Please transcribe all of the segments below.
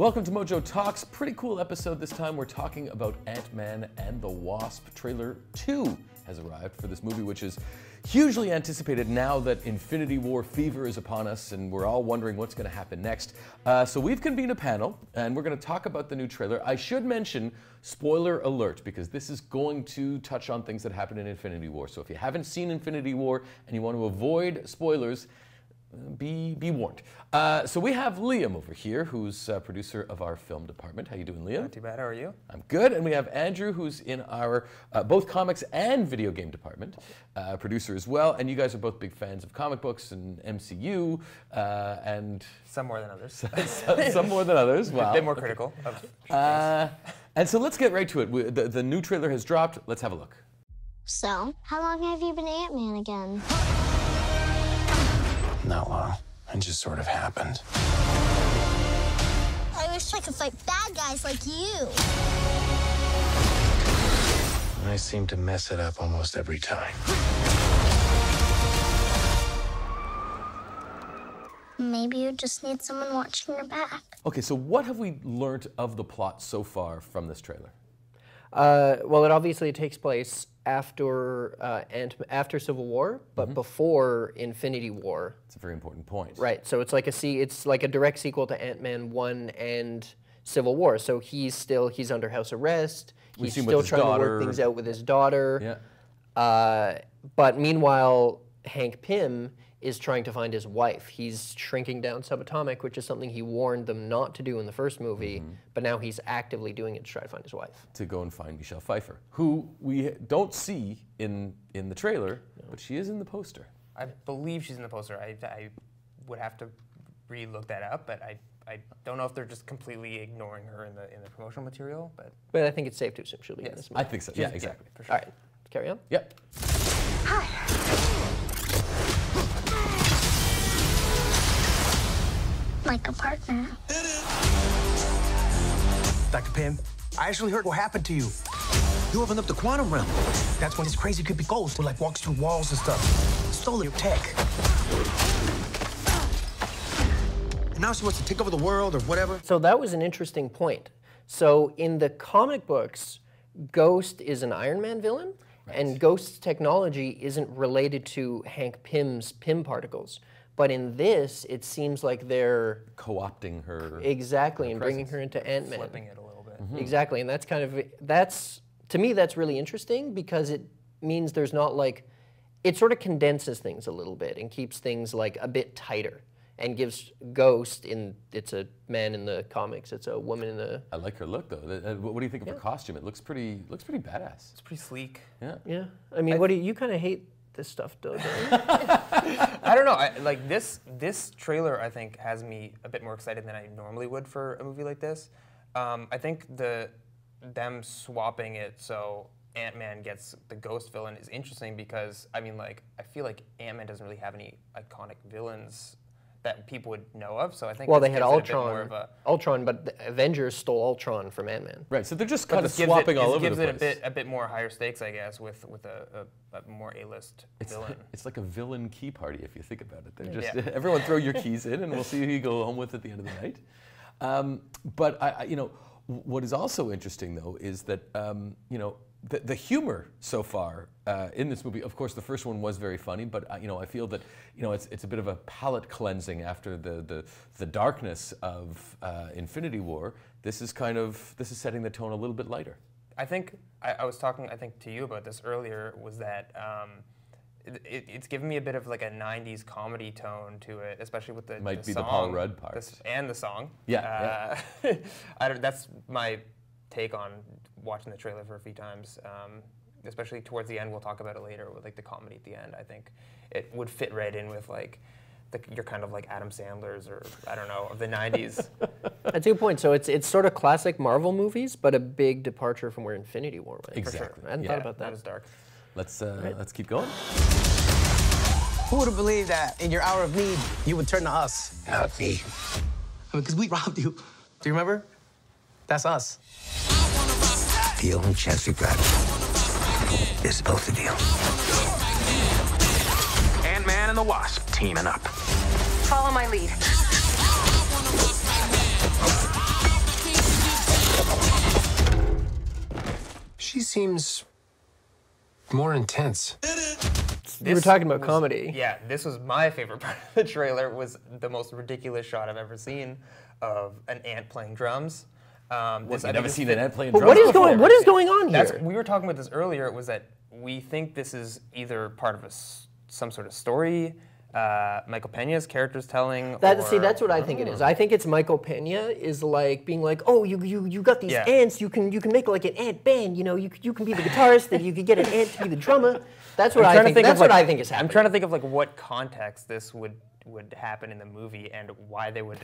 Welcome to Mojo Talks. Pretty cool episode this time. We're talking about Ant-Man and the Wasp. Trailer 2 has arrived for this movie, which is hugely anticipated now that Infinity War fever is upon us and we're all wondering what's going to happen next. So we've convened a panel and we're going to talk about the new trailer. I should mention, spoiler alert, because this is going to touch on things that happen in Infinity War. So if you haven't seen Infinity War and you want to avoid spoilers, be warned. So we have Liam over here, who's producer of our film department. How you doing, Liam? Not too bad. How are you? I'm good. And we have Andrew, who's in our both comics and video game department, producer as well. And you guys are both big fans of comic books and MCU, and some more than others. some more than others. Wow. A bit more critical. And so let's get right to it. The new trailer has dropped. Let's have a look. So, how long have you been Ant-Man again? Not long. It just sort of happened. I wish I could fight bad guys like you. I seem to mess it up almost every time. Maybe you just need someone watching your back. Okay, so what have we learned of the plot so far from this trailer? Well, it obviously takes place after Civil War, but before Infinity War. It's a very important point. Right. So it's like a direct sequel to Ant-Man 1 and Civil War. So he's under house arrest. He's still trying to work things out with his daughter. Yeah. But meanwhile, Hank Pym is trying to find his wife. He's shrinking down subatomic, which is something he warned them not to do in the first movie, but now he's actively doing it to try to find his wife. To go and find Michelle Pfeiffer, who we don't see in the trailer, but she is in the poster. I believe she's in the poster. I would have to re-look that up, but I don't know if they're just completely ignoring her in the promotional material. But I think it's safe to assume she'll be in this movie. I think so. Yeah, exactly. For sure. All right, carry on. Yep. Like a partner. Dr. Pym, I actually heard what happened to you. You opened up the quantum realm. That's when this crazy creepy ghost who like walks through walls and stuff. Stole your tech. And now she wants to take over the world or whatever. So that was an interesting point. So in the comic books, Ghost is an Iron Man villain, and Ghost's technology isn't related to Hank Pym's Pym particles. But in this, it seems like they're co-opting her. Exactly, and bringing her into Ant-Man. Flipping it a little bit. Exactly, and to me, that's really interesting because it means there's not it sort of condenses things a little bit and keeps things like a bit tighter and gives Ghost, it's a man in the comics, it's a woman in the... I like her look though. What do you think of her costume? It looks pretty badass. It's pretty sleek. Yeah. Yeah, I mean, you kind of hate this stuff, don't you? I don't know. This trailer, I think, has me a bit more excited than I normally would for a movie like this. I think them swapping it so Ant-Man gets the Ghost villain is interesting because I feel like Ant-Man doesn't really have any iconic villains that people would know of. So I think they had Ultron, but the Avengers stole Ultron from Ant-Man. Right. So they're just kind of swapping all over the place. Gives it a bit more higher stakes, I guess, with a more A-list villain. It's like a villain key party if you think about it. They're just everyone throw your keys in, and we'll see who you go home with at the end of the night. But what is also interesting though is that the humor so far in this movie, of course, the first one was very funny, but I feel that it's a bit of a palate cleansing after the darkness of Infinity War. This is setting the tone a little bit lighter. I think I was talking to you about this earlier. Was that it's given me a bit of like a '90s comedy tone to it, especially with the the song, Paul Rudd part and the song. Yeah. That's my take on watching the trailer for a few times, especially towards the end. We'll talk about it later with the comedy at the end. I think it would fit right in with your kind of Adam Sandler's or I don't know of the '90s. That's a good point. So it's sort of classic Marvel movies, but a big departure from where Infinity War went. Exactly. For sure. I hadn't thought about that. That is dark. Let's keep going. Who would have believed that in your hour of need, you would turn to us? Not me. Because we robbed you. Do you remember? That's us. The only chance we've got is both of you. Ant-Man and the Wasp teaming up. Follow my lead. She seems more intense. We were talking about comedy. Yeah, this was my favorite part of the trailer. Was the most ridiculous shot I've ever seen of an ant playing drums. I've never seen an ant playing But drums. what is going on here? We were talking about this earlier. It was that we think this is either part of some sort of story. Michael Peña's character's telling. See, that's what I think it is. I think it's Michael Peña is like being like, oh, you got these ants. You can make like an ant band. You know, you can be the guitarist, then you could get an ant to be the drummer. That's what I think. That's what I think is happening. I'm trying to think of like what context this would happen in the movie and why they would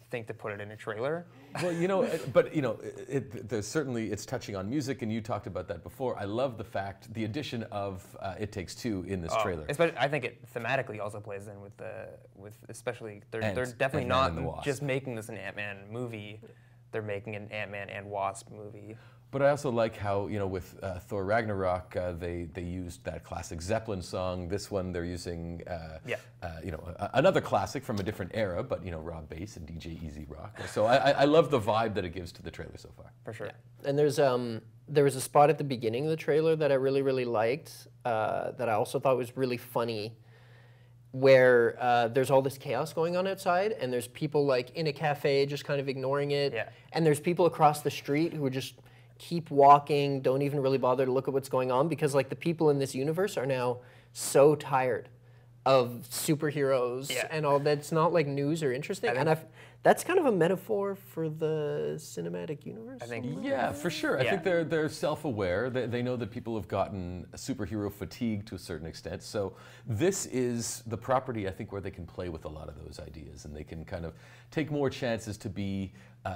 think to put it in a trailer. Well, you know, but you know, there's certainly it's touching on music, and you talked about that before. I love the fact, the addition of "It Takes Two" in this trailer. Especially, I think it thematically also plays in with especially they're definitely not just making this an Ant-Man movie. They're making an Ant-Man and Wasp movie. But I also like how, you know, with Thor Ragnarok, they used that classic Zeppelin song. This one they're using, you know, another classic from a different era, but, you know, Rob Bass and DJ Easy Rock. So I love the vibe that it gives to the trailer so far. For sure. Yeah. And there was a spot at the beginning of the trailer that I really, really liked, that I also thought was really funny, where there's all this chaos going on outside, and there's people like in a cafe just kind of ignoring it, and there's people across the street who are just keep walking, don't even really bother to look at what's going on, because like the people in this universe are now so tired of superheroes and all that. It's not like news or interesting, and that's kind of a metaphor for the cinematic universe. I think, yeah, for sure. I think they're self-aware. They know that people have gotten superhero fatigue to a certain extent. So this is the property, I think, where they can play with a lot of those ideas, and they can kind of take more chances to be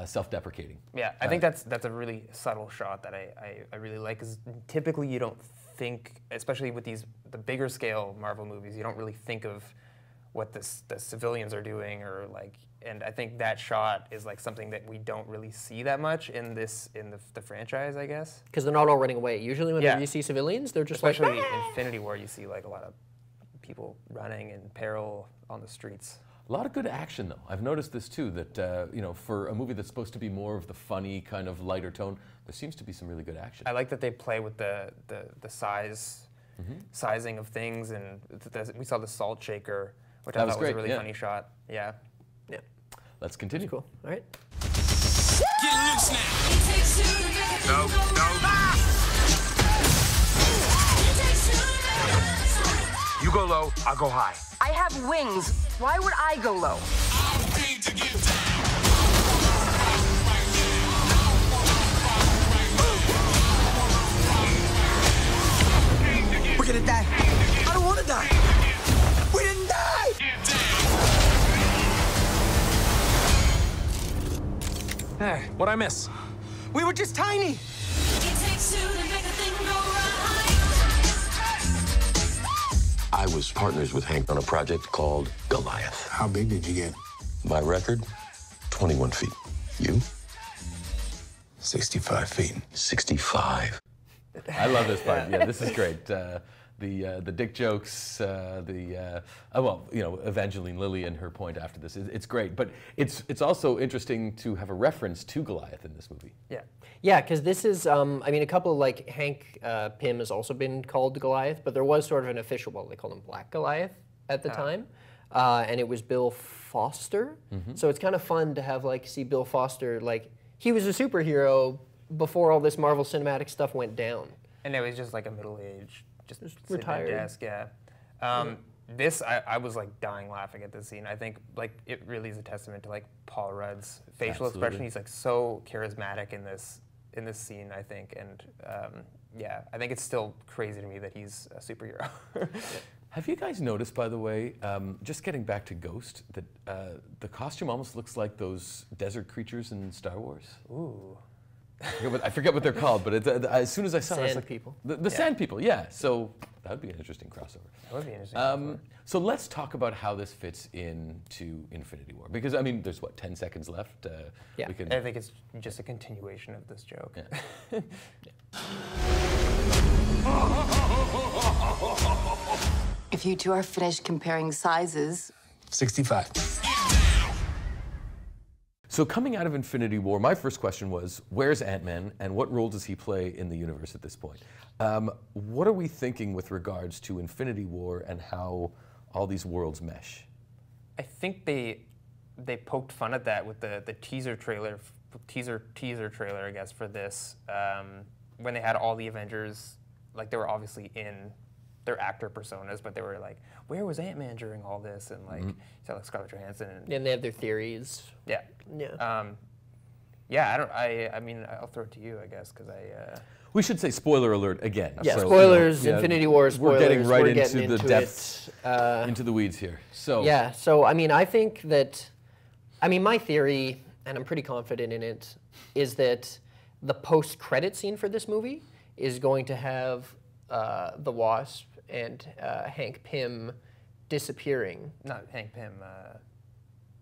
self-deprecating. Yeah, I think that's a really subtle shot that I really like, because typically you don't think, especially with the bigger scale Marvel movies, you don't really think of what the civilians are doing, or like, and I think that shot is like something that we don't really see that much in the franchise, I guess. Because they're not all running away. Usually when you see civilians, they're just especially Infinity War, you see like a lot of people running in peril on the streets. A lot of good action, though. I've noticed this too, that you know, for a movie that's supposed to be more of the funny, kind of lighter tone, there seems to be some really good action. I like that they play with the sizing of things, and we saw the salt shaker, which I thought was a really funny shot. Yeah. Yeah. Let's continue. That's cool. All right. Get loose now. No. You go low, I'll go high. I have wings. Why would I go low? We're gonna die. I don't wanna die. We didn't die! Hey, what'd I miss? We were just tiny! I was partners with Hank on a project called Goliath. How big did you get? My record, 21 feet. You? 65 feet. 65. I love this part. Yeah, this is great. The dick jokes, well, you know, Evangeline Lilly and her point after this, it's great. But it's also interesting to have a reference to Goliath in this movie. Yeah. Yeah, because this is, I mean, a couple of, like, Hank Pym has also been called Goliath, but there was sort of an official, well, they called him Black Goliath at the time, and it was Bill Foster. So it's kind of fun to have, like, see Bill Foster, like, he was a superhero before all this Marvel Cinematic stuff went down. And it was just like a middle-aged, just retired. At a desk, yeah. This, I was like dying laughing at this scene. I think like it really is a testament to like Paul Rudd's facial expression. He's like so charismatic in this scene, I think, and yeah, I think it's still crazy to me that he's a superhero. Have you guys noticed, by the way, just getting back to Ghost, that the costume almost looks like those desert creatures in Star Wars? Ooh. I forget what they're called, but as soon as I saw it, I was like, people. The Sand People, yeah. So that would be an interesting crossover. That would be interesting. So let's talk about how this fits into Infinity War, because I mean, there's what, 10 seconds left. Yeah. We can... I think it's just a continuation of this joke. Yeah. If you two are finished comparing sizes. 65. So coming out of Infinity War, my first question was, where's Ant-Man and what role does he play in the universe at this point? What are we thinking with regards to Infinity War and how all these worlds mesh? I think they poked fun at that with the teaser trailer, I guess, for this, when they had all the Avengers, like they were obviously in their actor personas, but they were like, where was Ant-Man during all this? And like, you saw like Scarlett Johansson. And they have their theories. Yeah. Yeah. I mean, I'll throw it to you, I guess, because We should say spoiler alert again. Yeah, So, spoilers, Infinity War spoilers. We're getting right getting into the depths, into the weeds here. So yeah, so I mean, I think that, my theory, and I'm pretty confident in it, is that the post-credit scene for this movie is going to have the Wasp and Hank Pym disappearing. not Hank Pym,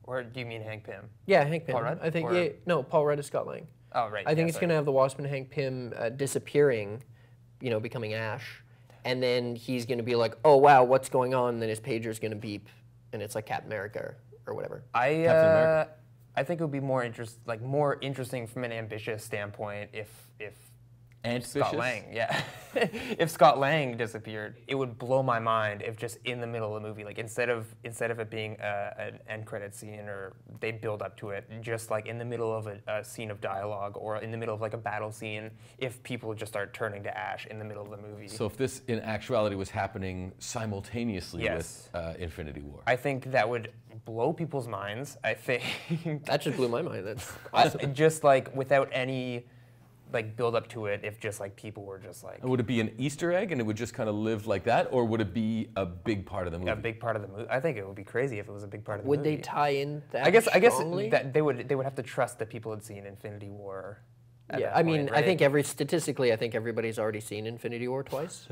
or do you mean Hank Pym? Yeah, Hank Pym. Paul Rudd? I think, Or- no, Paul Rudd is Scott Lang. Oh, right. I think yeah, it's going to have the Wasp and Hank Pym disappearing, becoming Ash. And then he's going to be like, oh, wow, what's going on? And then his pager's going to beep, and it's like Captain America or whatever. Captain America. I think it would be more interesting from an ambitious standpoint if Scott Lang, yeah. If Scott Lang disappeared, it would blow my mind if just in the middle of the movie, like instead of it being an end credit scene or they build up to it, just like in the middle of a scene of dialogue or in the middle of like a battle scene, if people just start turning to ash in the middle of the movie. So if this in actuality was happening simultaneously Yes. with Infinity War. I think that would blow people's minds. I think That just blew my mind. That's awesome. just like without any like build up to it, if just like people were just like And would it be an Easter egg and it would just kind of live like that, or would it be a big part of the movie? a big part of the movie. I think it would be crazy if it was a big part of the Would movie. they tie in that I guess strongly? that they would have to trust that people had seen Infinity War. At Yeah, that I point, mean, I right? think statistically, I think everybody's already seen Infinity War twice.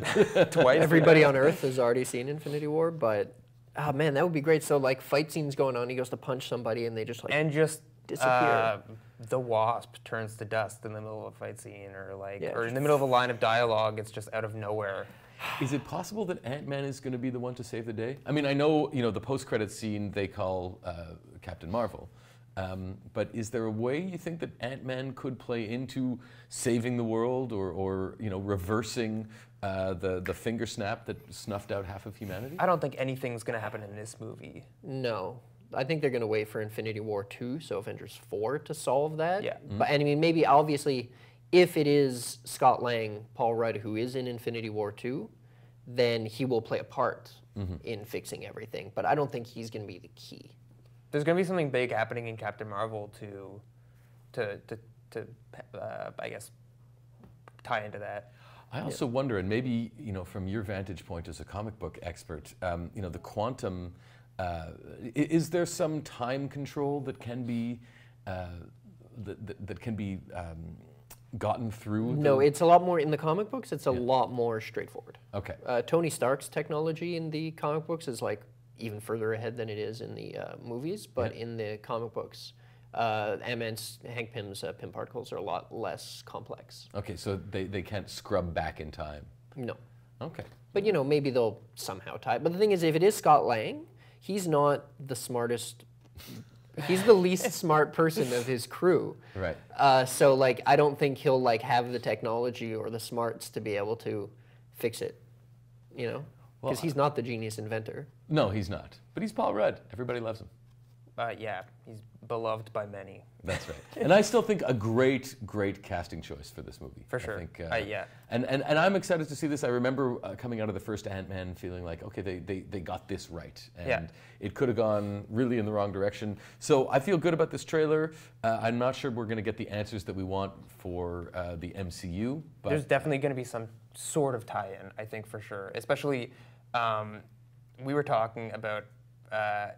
twice. Everybody on Earth has already seen Infinity War, but oh man, that would be great. So like fight scenes going on, he goes to punch somebody, and they just like and just disappear. The Wasp turns to dust in the middle of a fight scene, or like, Yeah, or in the middle of a line of dialogue. It's just out of nowhere. Is it possible that Ant-Man is going to be the one to save the day? I mean, I know the post-credit scene they call Captain Marvel, but is there a way you think that Ant-Man could play into saving the world or reversing the finger snap that snuffed out half of humanity? I don't think anything's gonna happen in this movie. No. I think they're going to wait for Infinity War 2, so Avengers 4 to solve that. Yeah. But and I mean, maybe obviously, if it is Scott Lang, Paul Rudd, who is in Infinity War 2, then he will play a part in fixing everything. But I don't think he's going to be the key. There's gonna be something big happening in Captain Marvel to I guess tie into that. I also wonder, and maybe from your vantage point as a comic book expert, the quantum. Is there some time control that can be gotten through? No, it's a lot more in the comic books. It's a lot more straightforward. Okay. Tony Stark's technology in the comic books is like even further ahead than it is in the movies. But in the comic books, Ant-Man's Hank Pym's Pym particles are a lot less complex. Okay, so they can't scrub back in time. No. Okay. But maybe they'll somehow tie it. But the thing is, if it is Scott Lang, he's not the smartest. He's the least smart person of his crew. Right. So like, I don't think he'll like have the technology or the smarts to be able to fix it. Because he's not the genius inventor. No, he's not. But he's Paul Rudd. Everybody loves him. Yeah, he's beloved by many. That's right. And I still think a great casting choice for this movie. For sure. I think, yeah. And I'm excited to see this. I remember coming out of the first Ant-Man feeling like, okay, they got this right. And it could have gone really in the wrong direction. So I feel good about this trailer. I'm not sure we're going to get the answers that we want for the MCU. But There's definitely going to be some sort of tie-in, I think, for sure. Especially, we were talking about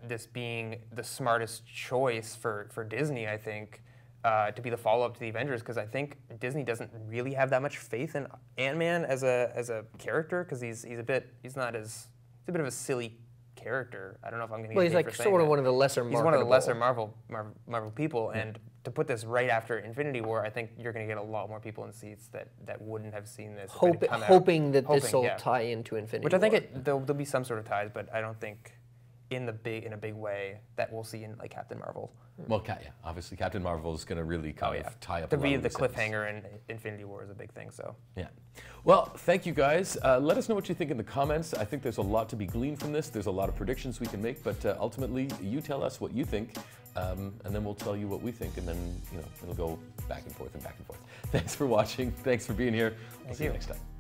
this being the smartest choice for Disney, I think, to be the follow-up to the Avengers, because I think Disney doesn't really have that much faith in Ant-Man as a character, because he's a bit of a silly character. I don't know if I'm going to get Well, he's paid like for saying sort of that. one of the lesser He's one of the lesser Marvel people, and to put this right after Infinity War, I think you're going to get a lot more people in seats that wouldn't have seen this. if it had come out. Hoping that this Hoping, will yeah. tie into Infinity Which I War. think there'll be some sort of ties, but I don't think in a big way that we'll see in like Captain Marvel. Well, yeah, obviously Captain Marvel is going to really kind of tie up The a lot of the these ends. cliffhanger in Infinity War is a big thing. So Yeah. Well, thank you guys. Let us know what you think in the comments. I think there's a lot to be gleaned from this. There's a lot of predictions we can make, but ultimately you tell us what you think, and then we'll tell you what we think, and then it'll go back and forth and back and forth. Thanks for watching. Thanks for being here. We'll see you next time.